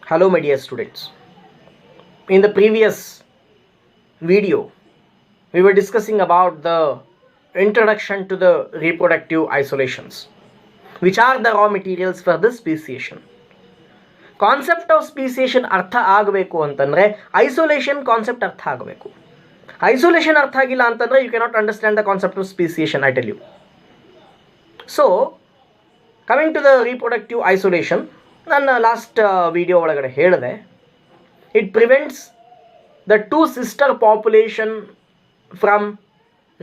Hello my dear students. In the previous video, we were discussing about the introduction to the reproductive isolations, which are the raw materials for the speciation. Concept of speciation ಅರ್ಥ ಆಗಬೇಕು ಅಂತಂದರೆ isolation concept ಅರ್ಥ ಆಗಬೇಕು. Isolation ಅರ್ಥ ಆಗಿಲ್ಲ ಅಂತಂದರೆ you cannot understand the concept of speciation, I tell you. So coming to the reproductive isolation, ನನ್ನ last video ಒಳಗಡೆ ಹೇಳಿದೆ, it prevents the two sister population from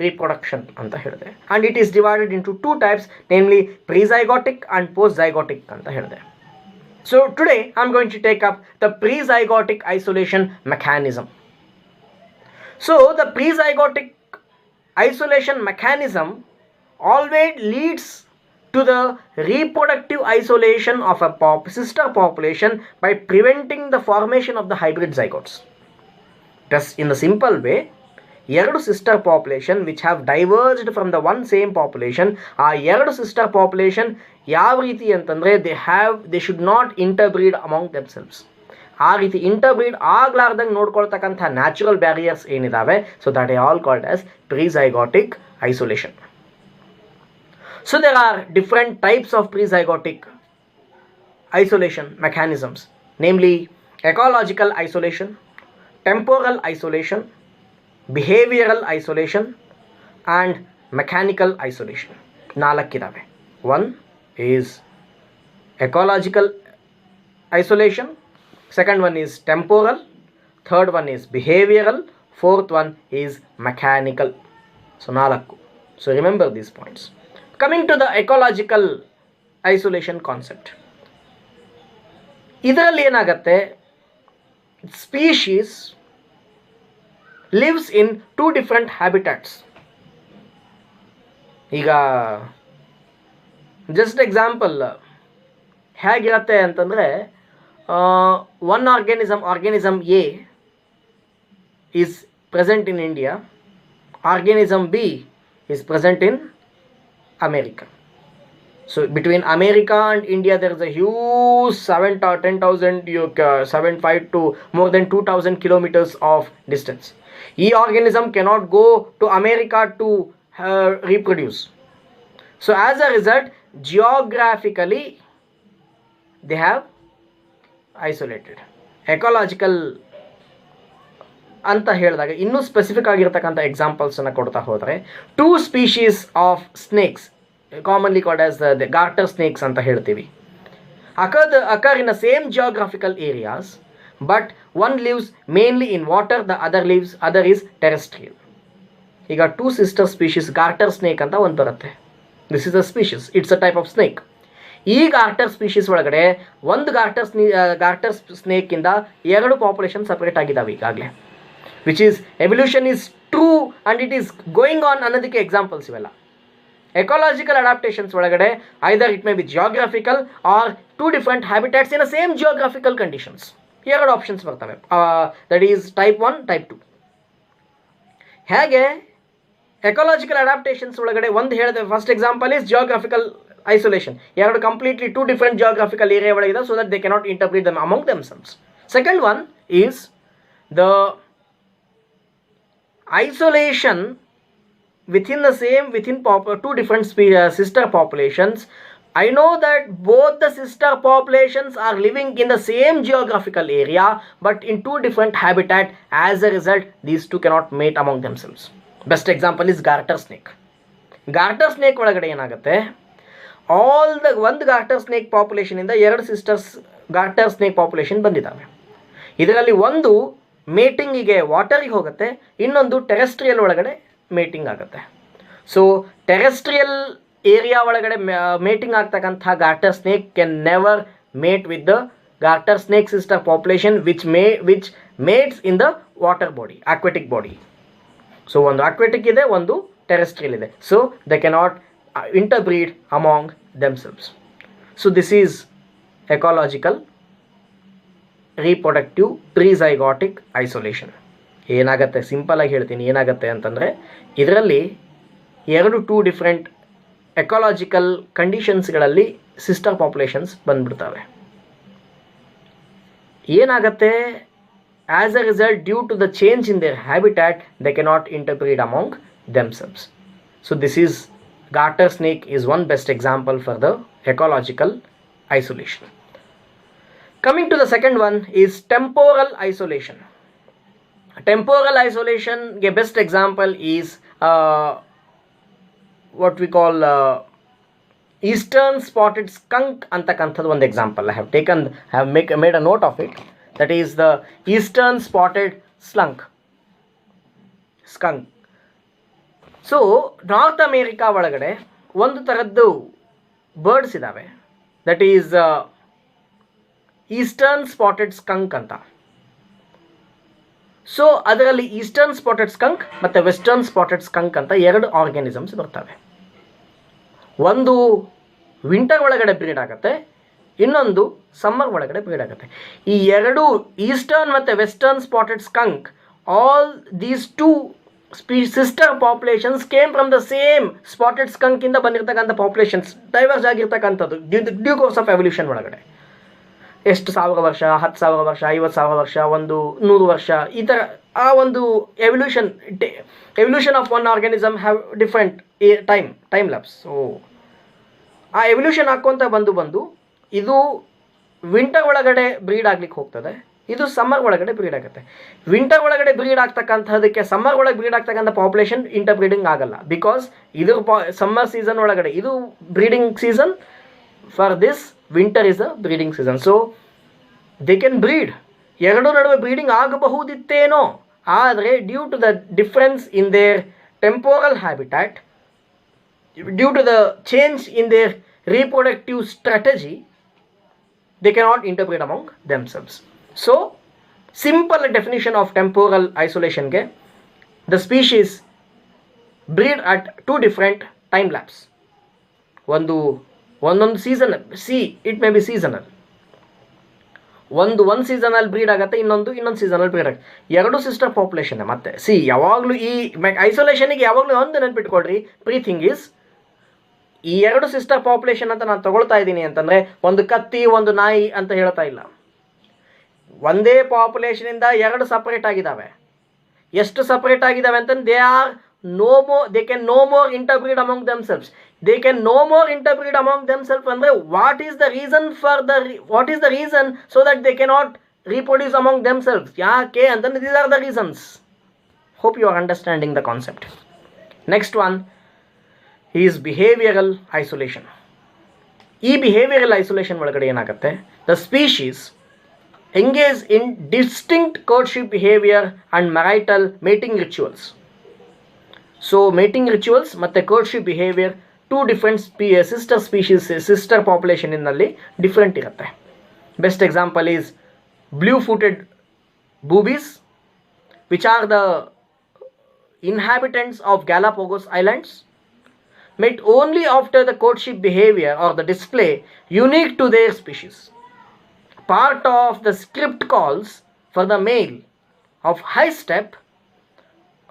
reproduction ಅಂತ ಹೇಳಿದೆ. And it is divided into two types, namely prezygotic and post zygotic ಅಂತ ಹೇಳಿದೆ. So today I am going to take up the prezygotic isolation mechanism. So the prezygotic isolation mechanism always leads to the reproductive isolation of a sister population by preventing the formation of the hybrid zygotes. Thus, in the simple way, ಎರಡು sister population which have diversed from the one same population, ಆ ಎರಡು sister population ಯಾವ ರೀತಿ ಅಂತಂದರೆ they should not interbreed among themselves. ಆ ರೀತಿ interbreed ಆಗ್ಲಾರ್ದಂಗೆ ನೋಡ್ಕೊಳ್ತಕ್ಕಂಥ ನ್ಯಾಚುರಲ್ ಬ್ಯಾರಿಯರ್ಸ್ ಏನಿದ್ದಾವೆ, so that all called as prezygotic isolation. So there are different types of prezygotic isolation mechanisms, namely ecological isolation, temporal isolation, behavioral isolation and mechanical isolation. ನಾಲ್ಕಿದ್ದಾವೆ. One is ecological isolation, second one is temporal, third one is behavioral, fourth one is mechanical. So ನಾಲ್ಕು. So remember these points. Coming to the ecological isolation concept, ಇದರಲ್ಲಿ ಏನಾಗುತ್ತೆ, species lives in two different habitats. ಈಗ just example ಹೇಗಿರುತ್ತೆ ಅಂತಂದರೆ, one organism A is present in India, organism B is present in America. So between America and India there is a huge 7,000 to more than 2,000 kilometers of distance. E organism cannot go to America to reproduce. So as a result, geographically they have isolated. Ecological ಅಂತ ಹೇಳಿದಾಗ ಇನ್ನೂ specific ಆಗಿರತಕ್ಕಂಥ ಎಕ್ಸಾಂಪಲ್ಸನ್ನು ಕೊಡ್ತಾ ಹೋದರೆ, two species of snakes, commonly called as the garter snakes anta heltivi, occur in the same geographical areas, but one lives mainly in water, the other is terrestrial. Iga two sister species garter snake anta one barutte. This is a species, it's a type of snake. ಈ garter species ಒಳಗಡೆ ಒಂದು garter snake ಇಂದ ಎರಡು population separate ಆಗಿದಾವೆ ಈಗಾಗಲೇ, which is evolution is true and it is going on ಅನ್ನೋದಕ್ಕೆ examples ಇವೆಲ್ಲ. Ecological adaptations ಒಳಗಡೆ either it may be geographical or two different habitats in a same geographical conditions. ಎರಡು options ಬರ್ತವೆ, that is type 1, type 2. ಹೇಗೆ ecological adaptations ಒಳಗಡೆ ಒಂದು ಹೇಳಿದೆ, first example is geographical isolation, ಎರಡು completely two different geographical area ಒಳಗಿದೆ, so that they cannot interpret them among themselves. Second one is the isolation within two different sister populations. I know that both the sister populations are living in the same geographical area but in two different habitat. As a result, these two cannot mate among themselves. Best example is garter snake. Garter snake ಒಳಗಡೆ ಏನಾಗುತ್ತೆ, all the ಒಂದು garter snake population ಇಂದ ಎರಡು sisters garter snake population ಬಂದಿದ್ದಾವೆ. ಇದರಲ್ಲಿ ಒಂದು ಮೇಟಿಂಗಿಗೆ ವಾಟರಿಗೆ ಹೋಗುತ್ತೆ, ಇನ್ನೊಂದು ಟೆರೆಸ್ಟ್ರಿಯಲ್ ಒಳಗಡೆ ಮೇಟಿಂಗ್ ಆಗುತ್ತೆ. ಸೊ ಟೆರೆಸ್ಟ್ರಿಯಲ್ ಏರಿಯಾ ಒಳಗಡೆ ಮೇಟಿಂಗ್ ಆಗ್ತಕ್ಕಂಥ garter snake can never mate with the garter snake sister population which mates in the water body, aquatic body. So ಒಂದು ಅಕ್ವೆಟಿಕ್ ಇದೆ, ಒಂದು ಟೆರೆಸ್ಟ್ರಿಯಲ್ ಇದೆ, so they cannot interbreed among themselves. So this is ecological reproductive prezygotic isolation. ಏನಾಗುತ್ತೆ, ಸಿಂಪಲಾಗಿ ಹೇಳ್ತೀನಿ, ಏನಾಗುತ್ತೆ ಅಂತಂದರೆ ಇದರಲ್ಲಿ ಟೂ ಡಿಫ್ರೆಂಟ್ ಎಕಾಲಜಿಕಲ್ ಕಂಡೀಷನ್ಸ್ಗಳಲ್ಲಿ ಸಿಸ್ಟರ್ ಪಾಪ್ಯುಲೇಷನ್ಸ್ ಬಂದ್ಬಿಡ್ತವೆ. ಏನಾಗುತ್ತೆ, as a result due to the change in there habitat they cannot interbreed among themselves. So this is garter snake is one best example for the ecological isolation. Coming to the second one is temporal isolation. Temporal isolation, a best example is what we call eastern spotted skunk antakantadu one example. I have made a note of it. That is the eastern spotted skunk. So north America ಒಳಗಡೆ ಒಂದು ಥರದ್ದು birds ಇದ್ದಾವೆ, that is eastern spotted ಸ್ಕಂಕ್ ಅಂತ. So ಅದರಲ್ಲಿ eastern spotted ಸ್ಕಂಕ್ ಮತ್ತು western spotted ಸ್ಕಂಕ್ ಅಂತ ಎರಡು organisms ಬರ್ತವೆ. ಒಂದು ವಿಂಟರ್ ಒಳಗಡೆ ಬ್ರೀಡ್ ಆಗುತ್ತೆ, ಇನ್ನೊಂದು ಸಮ್ಮರ್ ಒಳಗಡೆ ಬ್ರೀಡ್ ಆಗುತ್ತೆ. ಈ ಎರಡು ಈಸ್ಟರ್ನ್ ಮತ್ತು western spotted skunk, all these two sister populations came from the same spotted skunk ಇಂದ ಬಂದಿರತಕ್ಕಂಥ ಪಾಪ್ಯುಲೇಷನ್ಸ್ ಡೈವರ್ಸ್ ಆಗಿರ್ತಕ್ಕಂಥದ್ದು ಡ್ಯೂ ಕೋರ್ಸ್ ಆಫ್ ಎವಲ್ಯೂಷನ್ ಒಳಗಡೆ. ಎಷ್ಟು 1000 ವರ್ಷ, 10,000 ವರ್ಷ, 50,000 ವರ್ಷ, 100 ವರ್ಷ, ಈ ಥರ ಆ ಒಂದು evolution of one organism have different time lapse. So ಆ ಎವಲ್ಯೂಷನ್ ಹಾಕ್ಕೊಂತ ಬಂದು ಇದು ವಿಂಟರ್ ಒಳಗಡೆ ಬ್ರೀಡ್ ಆಗ್ಲಿಕ್ಕೆ ಹೋಗ್ತದೆ, ಇದು ಸಮ್ಮರ್ ಒಳಗಡೆ ಬ್ರೀಡ್ ಆಗುತ್ತೆ. ವಿಂಟರ್ ಒಳಗಡೆ ಬ್ರೀಡ್ ಆಗ್ತಕ್ಕಂಥದಕ್ಕೆ ಸಮ್ಮರ್ ಒಳಗೆ ಬ್ರೀಡ್ ಆಗ್ತಕ್ಕಂಥ ಪಾಪ್ಯುಲೇಷನ್ ಇಂಟರ್ಬ್ರೀಡಿಂಗ್ ಆಗಲ್ಲ, ಬಿಕಾಸ್ ಇದು ಸಮ್ಮರ್ ಸೀಸನ್ ಒಳಗಡೆ ಇದು breeding season, for this winter is a breeding season. So they can breed, ಎರಡೂ ನಡುವೆ ಬ್ರೀಡಿಂಗ್ ಆಗಬಹುದಿತ್ತೇನೋ, ಆದರೆ due to the difference in their temporal habitat, due to the change in their reproductive strategy, they cannot interbreed among themselves. So simple definition of temporal isolation ge, the species breed at two different time lapse. ಒಂದು season, it may B seasonal, ಒಂದು ಸೀಸನಲ್ಲಿ bread ಆಗುತ್ತೆ, ಇನ್ನೊಂದು ಸೀಸನಲ್ಲಿ bread ಆಗುತ್ತೆ. ಎರಡು sister population. ಮತ್ತೆ ಯಾವಾಗಲೂ ಈ ಐಸೋಲೇಷನಿಗೆ ಯಾವಾಗಲೂ ಒಂದು ನೆನ್ಪಿಟ್ಕೊಳ್ರಿ, ಥಿಂಗ್ ಈಸ್ ಈ ಎರಡು ಸಿಸ್ಟರ್ ಪಾಪ್ಯುಲೇಷನ್ ಅಂತ ನಾನು ತಗೊಳ್ತಾ ಇದ್ದೀನಿ ಅಂತಂದರೆ ಒಂದು ಕತ್ತಿ ಒಂದು ನಾಯಿ ಅಂತ ಹೇಳ್ತಾ ಇಲ್ಲ. ಒಂದೇ ಪಾಪ್ಯುಲೇಷನಿಂದ ಎರಡು ಸಪ್ರೇಟ್ ಆಗಿದ್ದಾವೆ. ಎಷ್ಟು ಸಪ್ರೇಟ್ ಆಗಿದ್ದಾವೆ ಅಂತಂದ್ರೆ they can no more interbreed among themselves. They can no more interbreed among themselves ಅಂದರೆ what is the reason so that they cannot reproduce among themselves. ಯಾಕೆ ಅಂತಂದ್ರೆ these are the reasons. Hope you are understanding the concept. Next one is behavioural isolation. ಈ behavioural isolation ಒಳಗಡೆ ಏನಾಗುತ್ತೆ, the species engage in distinct courtship behaviour and marital mating rituals. So mating rituals ಮತ್ತು courtship behaviour two different sister ಪಾಪ್ಯುಲೇಷನ್ನಲ್ಲಿ different ಇರುತ್ತೆ. Best example is blue footed boobies, which are the inhabitants of Galapagos Islands, met only after the courtship behavior or the display unique to their species. Part of the script calls for the male of high step,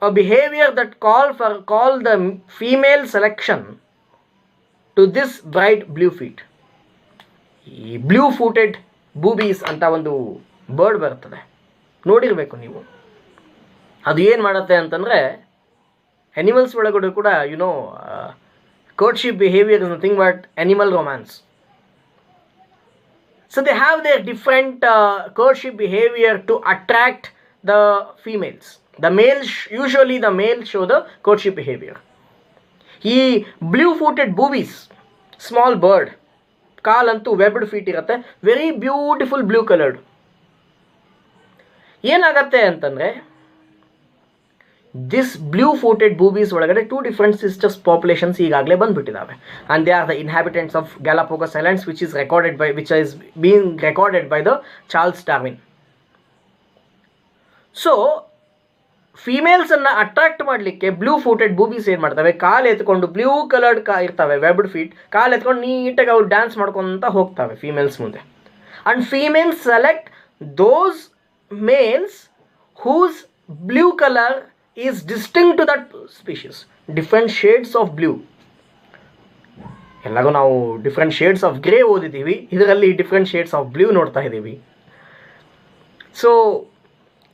a behavior that call the female selection to this bright blue feet. ಈ blue footed ಬೂಬೀಸ್ ಅಂತ ಒಂದು bird ಬರ್ತದೆ, ನೋಡಿರಬೇಕು ನೀವು. ಅದು ಏನು ಮಾಡುತ್ತೆ ಅಂತಂದರೆ, animals ಒಳಗಡೆ ಕೂಡ courtship behavior is nothing but animal romance. So they have their different courtship behavior to attract the females. Usually the males show the courtship behavior. ಈ blue footed boobies, small bird, ಕಾಲಂತೂ webbed feet ಇರುತ್ತೆ, very beautiful blue coloured. ಏನಾಗತ್ತೆ ಅಂತಂದರೆ, this blue footed ಬೂಬೀಸ್ ಒಳಗಡೆ two different sisters populations ಈಗಾಗಲೇ ಬಂದುಬಿಟ್ಟಿದ್ದಾವೆ. And they are the inhabitants of Galapagos islands which is being recorded by the Charles Darwin. So ಫೀಮೇಲ್ಸನ್ನು attract ಮಾಡಲಿಕ್ಕೆ blue footed boobies ಏನು ಮಾಡ್ತವೆ, ಕಾಲು ಎತ್ಕೊಂಡು ಬ್ಲೂ ಕಲರ್ಡ್ ಇರ್ತವೆ ವೆಬ್ಡ್ ಫೀಟ್, ಕಾಲು ಎತ್ಕೊಂಡು ನೀಟಾಗಿ ಅವ್ರು ಡ್ಯಾನ್ಸ್ ಮಾಡ್ಕೊತ ಹೋಗ್ತವೆ ಫೀಮೇಲ್ಸ್ ಮುಂದೆ. And females select those males whose blue colour is distinct to that species. Different shades of blue. ಎಲ್ಲಾಗೂ ನಾವು ಡಿಫ್ರೆಂಟ್ ಶೇಡ್ಸ್ ಆಫ್ ಗ್ರೇ ಓದಿದ್ದೀವಿ, ಇದರಲ್ಲಿ ಡಿಫ್ರೆಂಟ್ ಶೇಡ್ಸ್ ಆಫ್ ಬ್ಲೂ ನೋಡ್ತಾ ಇದ್ದೀವಿ. ಸೊ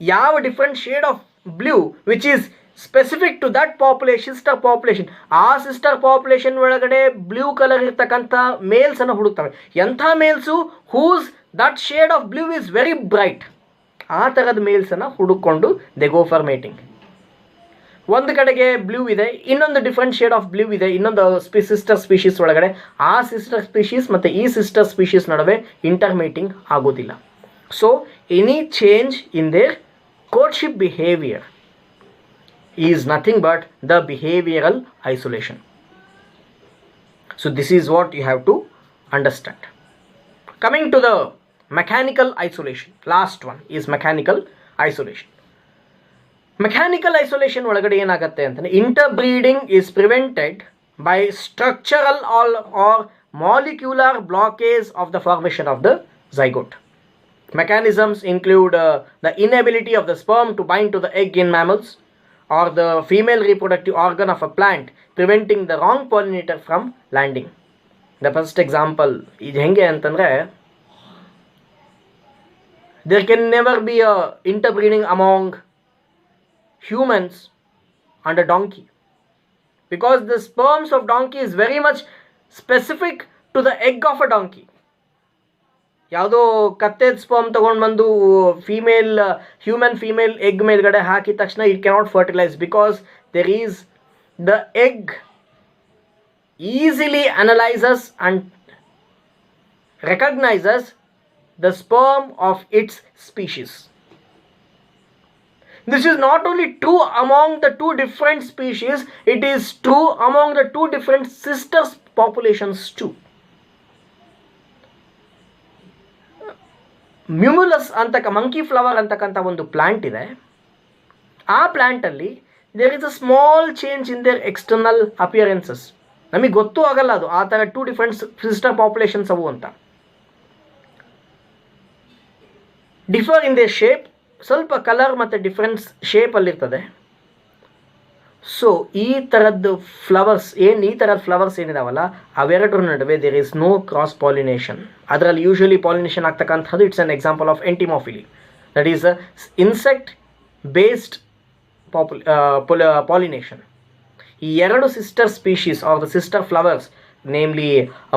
ಯಾವ different shade of blue which is specific to that population, sister population, ಆ sister population ಒಳಗಡೆ blue colour ಇರ್ತಕ್ಕಂಥ ಮೇಲ್ಸನ್ನು ಹುಡುಕ್ತವೆ. ಎಂಥ males whose that shade of blue is very bright, ಆ ಥರದ ಮೇಲ್ಸನ್ನು ಹುಡುಕೊಂಡು ದೆ ಗೋ ಫಾರ್ ಮೇಟಿಂಗ್. ಒಂದು ಕಡೆಗೆ ಬ್ಲೂ ಇದೆ, ಇನ್ನೊಂದು ಡಿಫ್ರೆಂಟ್ ಶೇಡ್ ಆಫ್ ಬ್ಲೂ ಇದೆ ಇನ್ನೊಂದು ಸಿಸ್ಟರ್ ಸ್ಪೀಷೀಸ್ ಒಳಗಡೆ, ಆ ಸಿಸ್ಟರ್ ಸ್ಪೀಷೀಸ್ ಮತ್ತು ಈ ಸಿಸ್ಟರ್ ಸ್ಪೀಷೀಸ್ ನಡುವೆ ಇಂಟರ್ಮೇಟಿಂಗ್ ಆಗೋದಿಲ್ಲ. So any change in there courtship behavior is nothing but the behavioral isolation. So this is what you have to understand. Coming to the mechanical isolation, last one is mechanical isolation. Mechanical isolation ಒಳಗಡೆ ಏನಾಗುತ್ತೆ ಅಂತಂದರೆ, interbreeding is prevented by structural or molecular blockage of the formation of the zygote. Mechanisms include the inability of the sperm to bind to the egg in mammals, or the female reproductive organ of a plant preventing the wrong pollinator from landing. The first example is henge antandre, there can never be a interbreeding among humans and a donkey, because the sperms of donkey is very much specific to the egg of a donkey. ಯಾವುದೋ ಕತ್ತೆದ sperm ತೊಗೊಂಡು ಬಂದು human female egg ಮೇಲ್ಗಡೆ ಹಾಕಿದ ತಕ್ಷಣ it cannot fertilise, because there is the egg easily analyses and recognises the sperm of it's species. This is not only true among the two different species, it is true among the two different sister populations too. Mimulus ಅಂತಕ್ಕ monkey flower ಅಂತಕ್ಕಂಥ ಒಂದು plant ಇದೆ. ಆ ಪ್ಲ್ಯಾಂಟಲ್ಲಿ there is a small change in their external appearances. ನಮಗೆ ಗೊತ್ತೂ ಆಗಲ್ಲ ಅದು ಆ ಥರ ಟೂ ಡಿಫ್ರೆಂಟ್ ಸಿಸ್ಟರ್ ಪಾಪ್ಯುಲೇಷನ್ಸ್ ಅವು ಅಂತ. ಡಿಫರ್ ಇನ್ ದೇರ್ ಶೇಪ್, ಸ್ವಲ್ಪ ಕಲರ್ ಮತ್ತು ಡಿಫ್ರೆನ್ಸ್ ಶೇಪಲ್ಲಿರ್ತದೆ. ಸೊ ಈ ಥರದ್ದು ಫ್ಲವರ್ಸ್ ಏನಿದಾವಲ್ಲ ಅವೆರಡರ ನಡುವೆ there is no cross pollination. ಅದರಲ್ಲಿ ಯೂಶಲಿ ಪಾಲಿನೇಷನ್ ಆಗ್ತಕ್ಕಂಥದ್ದು it's an example of entomophily, that is insect based pollination. ಈ ಎರಡು sister species are the sister flowers, namely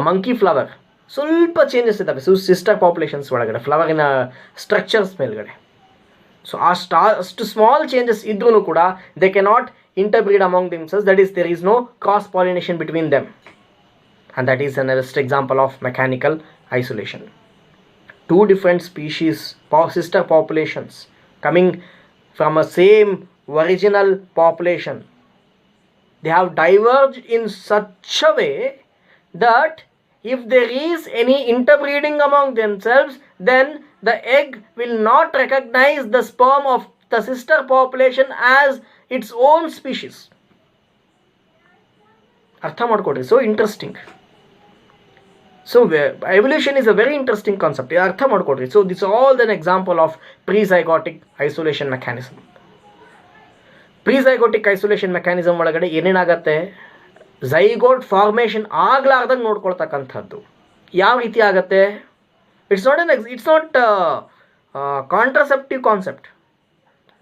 monkey flower, ಸ್ವಲ್ಪ ಚೇಂಜಸ್ ಇದ್ದಾವೆ ಸಿಸ್ಟರ್ ಪಾಪ್ಯುಲೇಷನ್ಸ್ ಒಳಗಡೆ ಫ್ಲವರಿನ ಸ್ಟ್ರಕ್ಚರ್ಸ್ ಮೇಲ್ಗಡೆ. ಸೊ ಅಷ್ಟು ಸ್ಮಾಲ್ ಚೇಂಜಸ್ ಇದ್ರೂ ಕೂಡ they cannot interbreed among themselves, that is there is no cross pollination between them, and that is another example of mechanical isolation. Two different species, sister populations coming from a same original population, they have diverged in such a way that if there is any interbreeding among themselves, then the egg will not recognize the sperm of the sister population as its own species. ಅರ್ಥ ಮಾಡ್ಕೊಡ್ರಿ. So interesting. So evolution is a very interesting concept. ಅರ್ಥ ಮಾಡ್ಕೊಡ್ರಿ. So this all an example of prezygotic isolation mechanism. Prezygotic isolation mechanism ಒಳಗಡೆ ಏನೇನಾಗತ್ತೆ, zygote formation ಆಗ್ಲಾರ್ದಂಗೆ ನೋಡ್ಕೊಳ್ತಕ್ಕಂಥದ್ದು. ಯಾವ ರೀತಿ ಆಗತ್ತೆ? It's not contraceptive concept.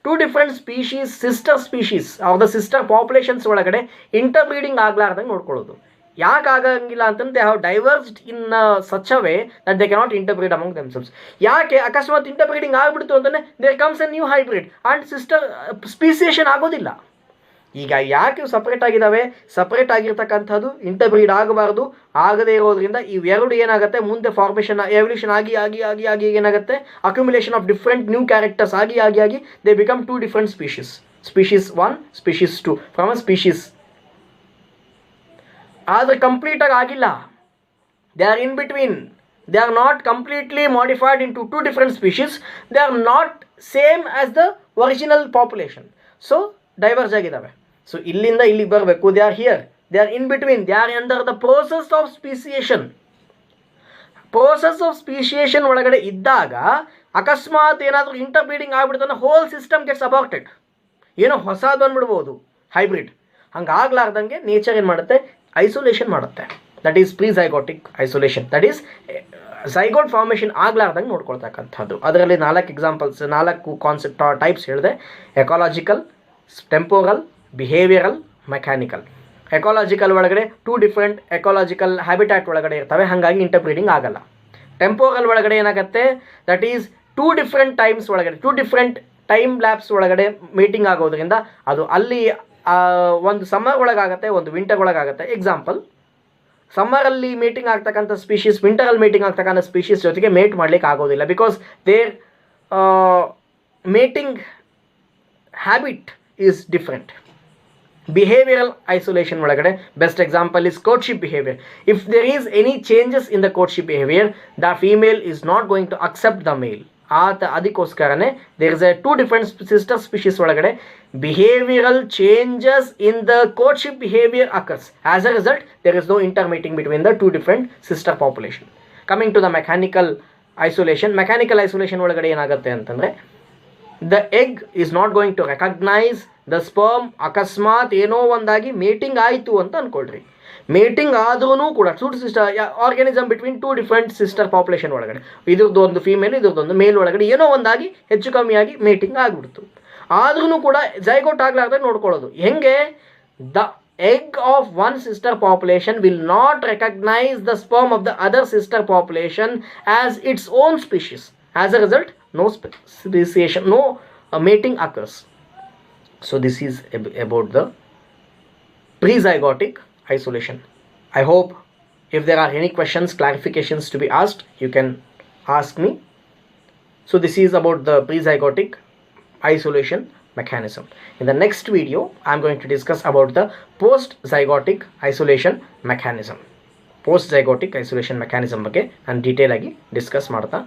Two different species, sister species are the sister populations ಒಳಗಡೆ ಇಂಟರ್ಬ್ರೀಡಿಂಗ್ ಆಗ್ಲಾರ್ದಂಗೆ ನೋಡ್ಕೊಳ್ಳೋದು. ಯಾಕೆ ಆಗಂಗಿಲ್ಲ ಅಂತಂದ್ರೆ they have diversed in such a way that they cannot interbreed among themselves. ಯಾಕೆ ಅಕಸ್ಮಾತ್ ಇಂಟರ್ಬ್ರೀಡಿಂಗ್ ಆಗಿಬಿಡ್ತು ಅಂತಂದರೆ there comes a new hybrid and sister speciation ಆಗೋದಿಲ್ಲ. ಈಗ ಯಾಕೆ ಸಪ್ರೇಟ್ ಆಗಿದ್ದಾವೆ, ಸಪ್ರೇಟ್ ಆಗಿರ್ತಕ್ಕಂಥದ್ದು ಇಂಟರ್ಬ್ರೀಡ್ ಆಗಬಾರ್ದು, ಆಗದೇ ಇರೋದ್ರಿಂದ ಇವೆರಡು ಏನಾಗುತ್ತೆ ಮುಂದೆ ಫಾರ್ಮೇಷನ್ ಎವಲ್ಯೂಷನ್ ಆಗಿ ಆಗಿ ಆಗಿ ಆಗಿ ಏನಾಗುತ್ತೆ accumulation of different new characters ಆಗಿ ಆಗಿ ಆಗಿ they become two different species, species 1 species 2 from a species. ಆದರೆ ಕಂಪ್ಲೀಟಾಗಿ ಆಗಿಲ್ಲ, they are in between, they are not completely modified into two different species, they are not same as the original population. So diverge ಆಗಿದ್ದಾವೆ. So ಇಲ್ಲಿಂದ ಇಲ್ಲಿಗೆ ಬರಬೇಕು, they are here, they are in between, they are under the process of speciation. Process of speciation ಒಳಗಡೆ ಇದ್ದಾಗ ಅಕಸ್ಮಾತ್ ಏನಾದರೂ ಇಂಟರ್ಬ್ರೀಡಿಂಗ್ ಆಗ್ಬಿಡ್ತಾನೆ, whole system gets ಅಬಾರ್ಟೆಡ್, ಏನೋ ಹೊಸದು ಬಂದ್ಬಿಡ್ಬೋದು ಹೈಬ್ರಿಡ್. ಹಂಗಾಗ್ಲಾರ್ದಂಗೆ ನೇಚರ್ ಏನು ಮಾಡುತ್ತೆ, ಐಸೋಲೇಷನ್ ಮಾಡುತ್ತೆ. That is prezygotic isolation. That is zygote formation ಆಗ್ಲಾರ್ದಂಗೆ ನೋಡ್ಕೊಳ್ತಕ್ಕಂಥದ್ದು. ಅದರಲ್ಲಿ 4 ಎಕ್ಸಾಂಪಲ್ಸ್, 4 ಕಾನ್ಸೆಪ್ಟ್ ಟೈಪ್ಸ್ ಹೇಳಿದೆ: ecological, temporal, behavioural, mechanical. Ecological ಒಳಗಡೆ 2 ಡಿಫ್ರೆಂಟ್ ಎಕಾಲಜಿಕಲ್ ಹ್ಯಾಬಿಟ್ಯಾಟ್ ಒಳಗಡೆ ಇರ್ತವೆ, ಹಾಗಾಗಿ ಇಂಟರ್ಬ್ರೀಡಿಂಗ್ ಆಗಲ್ಲ. ಟೆಂಪೋರಲ್ ಒಳಗಡೆ ಏನಾಗುತ್ತೆ, ದಟ್ ಈಸ್ 2 ಡಿಫ್ರೆಂಟ್ ಟೈಮ್ಸ್ ಒಳಗಡೆ, 2 ಡಿಫ್ರೆಂಟ್ ಟೈಮ್ ಲ್ಯಾಬ್ಸ್ ಒಳಗಡೆ ಮೀಟಿಂಗ್ ಆಗೋದ್ರಿಂದ ಅದು ಅಲ್ಲಿ ಒಂದು ಸಮ್ಮರ್ ಒಳಗಾಗುತ್ತೆ, ಒಂದು ವಿಂಟರ್ ಒಳಗಾಗುತ್ತೆ. ಎಕ್ಸಾಂಪಲ್, ಸಮ್ಮರಲ್ಲಿ ಮೀಟಿಂಗ್ ಆಗ್ತಕ್ಕಂಥ ಸ್ಪೀಷೀಸ್ ವಿಂಟರಲ್ಲಿ ಮೀಟಿಂಗ್ ಆಗ್ತಕ್ಕಂಥ ಸ್ಪೀಷೀಸ್ ಜೊತೆಗೆ ಮೇಟ್ ಮಾಡಲಿಕ್ಕೆ ಆಗೋದಿಲ್ಲ, because their mating habit is different. Behavioural isolation ಒಳಗಡೆ best example is courtship behaviour. If there is any changes in the courtship behaviour, the female is not going to accept the male. ಅದಕ್ಕೋಸ್ಕರನೇ there is a 2 different sister species ಒಳಗಡೆ behavioural changes in the courtship behaviour occurs. As a result there is no intermeeting between the 2 different sister population. Coming to the mechanical isolation. Mechanical isolation ಒಳಗಡೆ ಏನಾಗುತ್ತೆ ಅಂತಂದರೆ, the egg is not going to recognise the sperm. ಅಕಸ್ಮಾತ್ ಏನೋ ಒಂದಾಗಿ mating ಆಯಿತು ಅಂತ ಅಂದ್ಕೊಳ್ರಿ, mating ಆದ್ರೂ ಕೂಡ 2 sister organism between 2 different sister population ಒಳಗಡೆ, ಇದ್ರದ್ದು ಒಂದು ಫೀಮೇಲ್ ಇದ್ರದ್ದೊಂದು ಮೇಲ್ ಒಳಗಡೆ ಏನೋ ಒಂದಾಗಿ ಹೆಚ್ಚು ಕಮ್ಮಿಯಾಗಿ ಮೇಟಿಂಗ್ ಆಗಿಬಿಡ್ತು. ಆದ್ರೂ ಕೂಡ ಝೈಗೋಟ್ ಆಗ್ಲಾರ್ದೆ ನೋಡ್ಕೊಳ್ಳೋದು ಹೆಂಗೆ? The egg of one sister population will not recognize the sperm of the other sister population as its own species. As a result, no speciation, no mating occurs. So this is about the pre-zygotic isolation. I hope if there are any questions, clarifications to be asked, you can ask me. So this is about the pre-zygotic isolation mechanism. In the next video, I am going to discuss about the post-zygotic isolation mechanism. Post-zygotic isolation mechanism ಬಗ್ಗೆ ನಾನು detail ಆಗಿ discuss ಮಾಡ್ತಾ